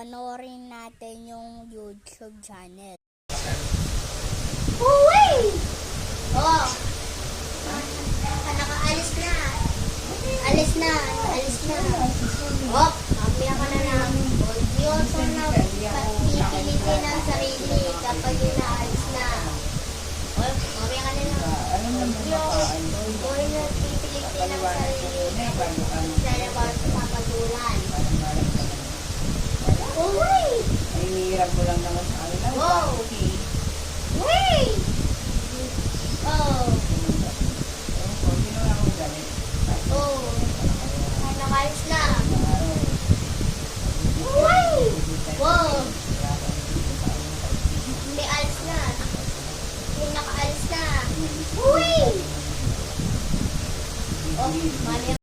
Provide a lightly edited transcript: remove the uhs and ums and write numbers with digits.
panoorin natin yung YouTube channel. Uy! Oh! Nakaalis na. Alis na. Oh, mamaya ka na lang. Seryoso na pipilitin ang sarili kapag inaalis na. Oh, mamaya ka na lang. Huwag na pipilitin ang sarili kapag lalabas sa patulan. Uy! Ay, nihirap mo lang naman sa kanila. Wow! Okay. Uy! Oh! Kung sino lang ang galit. Oh! Nakaalis na. Uy! Wow! May alis na. May nakaalis na. Uy! Oh, mali